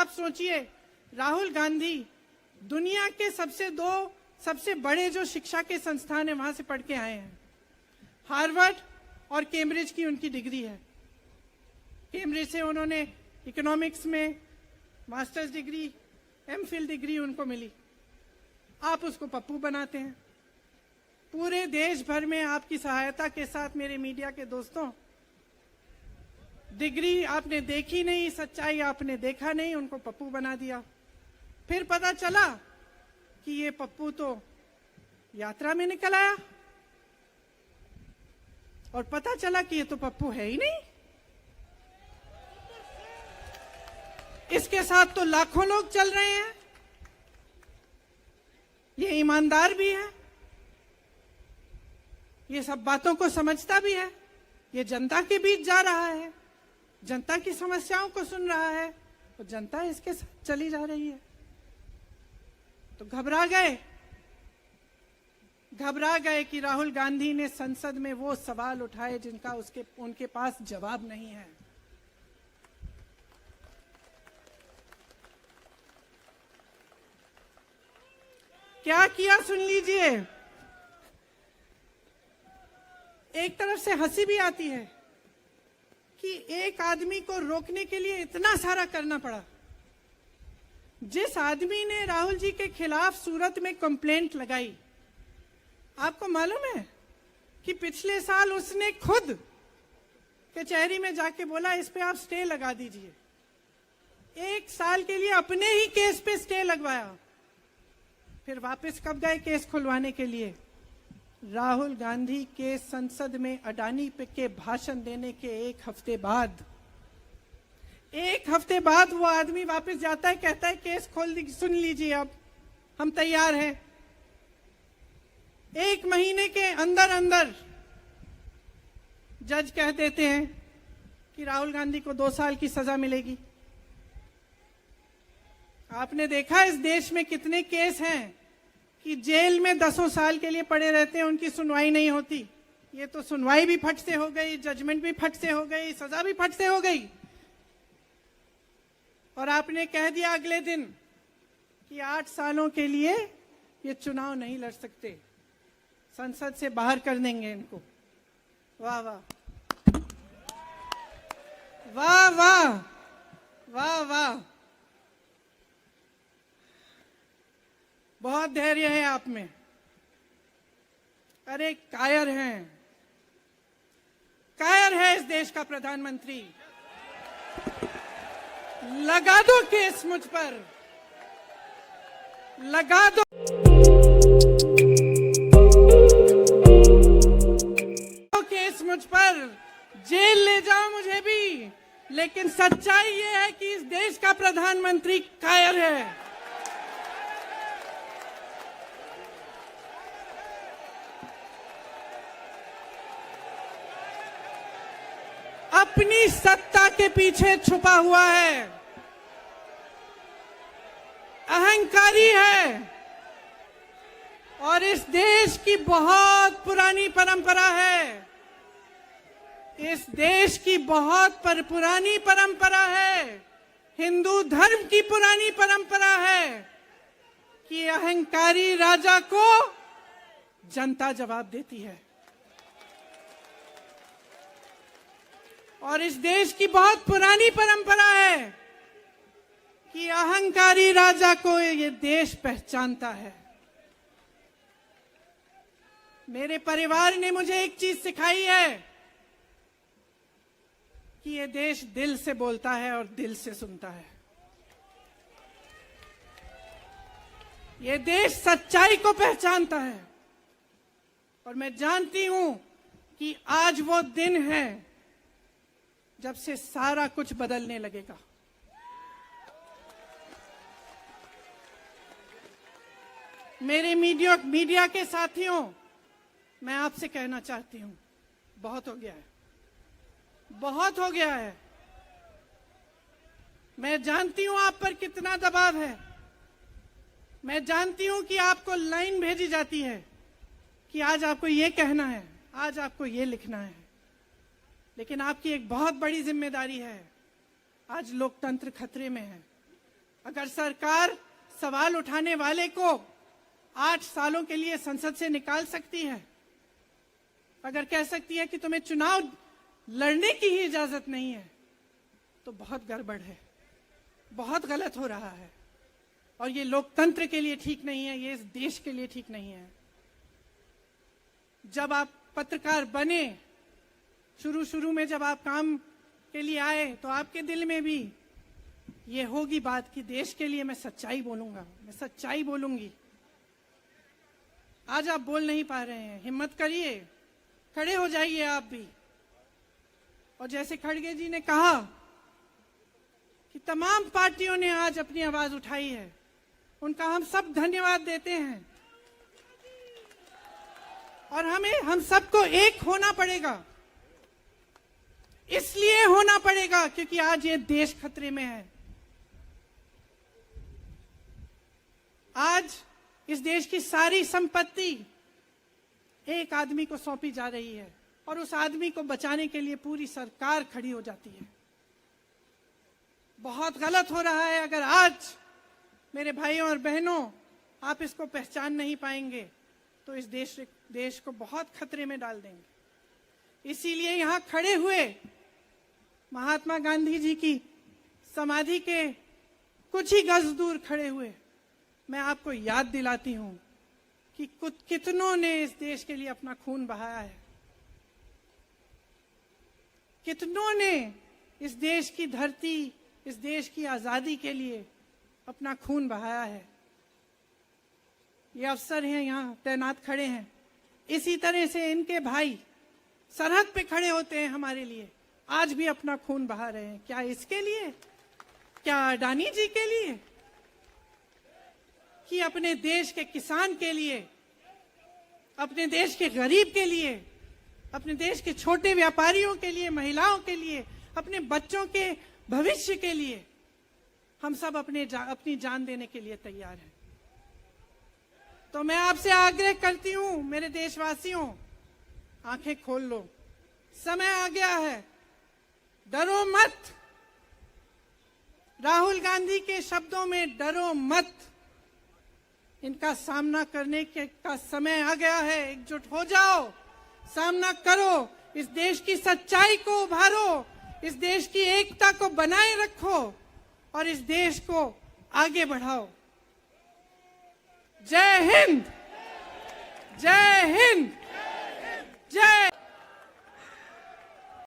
आप सोचिए, राहुल गांधी दुनिया के सबसे बड़े जो शिक्षा के संस्थान है वहां से पढ़ के आए हैं। हार्वर्ड और कैम्ब्रिज की उनकी डिग्री है। कैम्ब्रिज से उन्होंने इकोनॉमिक्स में मास्टर्स डिग्री, एमफिल डिग्री उनको मिली। आप उसको पप्पू बनाते हैं। पूरे देश भर में आपकी सहायता के साथ मेरे मीडिया के दोस्तों, डिग्री आपने देखी नहीं, सच्चाई आपने देखा नहीं, उनको पप्पू बना दिया। फिर पता चला कि ये पप्पू तो यात्रा में निकल आया और पता चला कि ये तो पप्पू है ही नहीं। इसके साथ तो लाखों लोग चल रहे हैं। ये ईमानदार भी है, ये सब बातों को समझता भी है, ये जनता के बीच जा रहा है, जनता की समस्याओं को सुन रहा है, तो जनता इसके साथ चली जा रही है। तो घबरा गए कि राहुल गांधी ने संसद में वो सवाल उठाए जिनका उनके पास जवाब नहीं है। क्या किया सुन लीजिए। एक तरफ से हंसी भी आती है कि एक आदमी को रोकने के लिए इतना सारा करना पड़ा। जिस आदमी ने राहुल जी के खिलाफ सूरत में कंप्लेंट लगाई, आपको मालूम है कि पिछले साल उसने खुद कचहरी में जाके बोला इस पे आप स्टे लगा दीजिए। 1 साल के लिए अपने ही केस पे स्टे लगवाया। फिर वापस कब गए केस खुलवाने के लिए? राहुल गांधी के संसद में अडानी के भाषण देने के 1 हफ्ते बाद। 1 हफ्ते बाद वो आदमी वापस जाता है, कहता है केस खोल दी, सुन लीजिए अब हम तैयार हैं। 1 महीने के अंदर अंदर जज कह देते हैं कि राहुल गांधी को 2 साल की सजा मिलेगी। आपने देखा इस देश में कितने केस हैं कि जेल में 10 साल के लिए पड़े रहते हैं, उनकी सुनवाई नहीं होती। ये तो सुनवाई भी फट से हो गई, जजमेंट भी फट से हो गई, सजा भी फट से हो गई। और आपने कह दिया अगले दिन कि 8 सालों के लिए ये चुनाव नहीं लड़ सकते, संसद से बाहर कर देंगे इनको। वाह वाह वाह वाह वाह वाह, बहुत धैर्य है आप में। अरे कायर है इस देश का प्रधानमंत्री। लगा दो केस मुझ पर, लगा दो केस मुझ पर, जेल ले जाओ मुझे भी, लेकिन सच्चाई ये है कि इस देश का प्रधानमंत्री कायर है। अपनी सत्ता के पीछे छुपा हुआ है, अहंकारी है। और इस देश की बहुत पुरानी परंपरा है, इस देश की बहुत पुरानी परंपरा है, हिंदू धर्म की पुरानी परंपरा है कि अहंकारी राजा को जनता जवाब देती है। और इस देश की बहुत पुरानी परंपरा है कि अहंकारी राजा को ये देश पहचानता है। मेरे परिवार ने मुझे एक चीज सिखाई है कि ये देश दिल से बोलता है और दिल से सुनता है। ये देश सच्चाई को पहचानता है। और मैं जानती हूं कि आज वो दिन है जब से सारा कुछ बदलने लगेगा। मेरे मीडिया के साथियों, मैं आपसे कहना चाहती हूं, बहुत हो गया है, बहुत हो गया है। मैं जानती हूं आप पर कितना दबाव है। मैं जानती हूं कि आपको लाइन भेजी जाती है कि आज आपको ये कहना है, आज आपको ये लिखना है। लेकिन आपकी एक बहुत बड़ी जिम्मेदारी है। आज लोकतंत्र खतरे में है। अगर सरकार सवाल उठाने वाले को 8 सालों के लिए संसद से निकाल सकती है, अगर कह सकती है कि तुम्हें चुनाव लड़ने की ही इजाजत नहीं है, तो बहुत गड़बड़ है, बहुत गलत हो रहा है। और ये लोकतंत्र के लिए ठीक नहीं है, ये इस देश के लिए ठीक नहीं है। जब आप पत्रकार बने, शुरू में जब आप काम के लिए आए, तो आपके दिल में भी ये होगी बात कि देश के लिए मैं सच्चाई बोलूंगा, मैं सच्चाई बोलूंगी। आज आप बोल नहीं पा रहे हैं, हिम्मत करिए, खड़े हो जाइए आप भी। और जैसे खड़गे जी ने कहा कि तमाम पार्टियों ने आज अपनी आवाज उठाई है, उनका हम सब धन्यवाद देते हैं। और हम सबको एक होना पड़ेगा, इसलिए होना पड़ेगा क्योंकि आज ये देश खतरे में है। आज इस देश की सारी संपत्ति एक आदमी को सौंपी जा रही है और उस आदमी को बचाने के लिए पूरी सरकार खड़ी हो जाती है। बहुत गलत हो रहा है। अगर आज मेरे भाइयों और बहनों आप इसको पहचान नहीं पाएंगे तो इस देश को बहुत खतरे में डाल देंगे। इसीलिए यहां खड़े हुए महात्मा गांधी जी की समाधि के कुछ ही गज दूर खड़े हुए मैं आपको याद दिलाती हूं कि कितनों ने इस देश के लिए अपना खून बहाया है, कितनों ने इस देश की धरती, इस देश की आजादी के लिए अपना खून बहाया है। ये अफसर हैं यहाँ तैनात खड़े हैं, इसी तरह से इनके भाई सरहद पे खड़े होते हैं हमारे लिए, आज भी अपना खून बहा रहे हैं। क्या इसके लिए? क्या अडानी जी के लिए? कि अपने देश के किसान के लिए, अपने देश के गरीब के लिए, अपने देश के छोटे व्यापारियों के लिए, महिलाओं के लिए, अपने बच्चों के भविष्य के लिए हम सब अपनी जान देने के लिए तैयार हैं। तो मैं आपसे आग्रह करती हूं, मेरे देशवासियों, आंखें खोल लो, समय आ गया है, डरो मत। राहुल गांधी के शब्दों में डरो मत, इनका सामना करने का समय आ गया है। एकजुट हो जाओ, सामना करो, इस देश की सच्चाई को उभारो, इस देश की एकता को बनाए रखो और इस देश को आगे बढ़ाओ। जय हिंद, जय हिंद, जय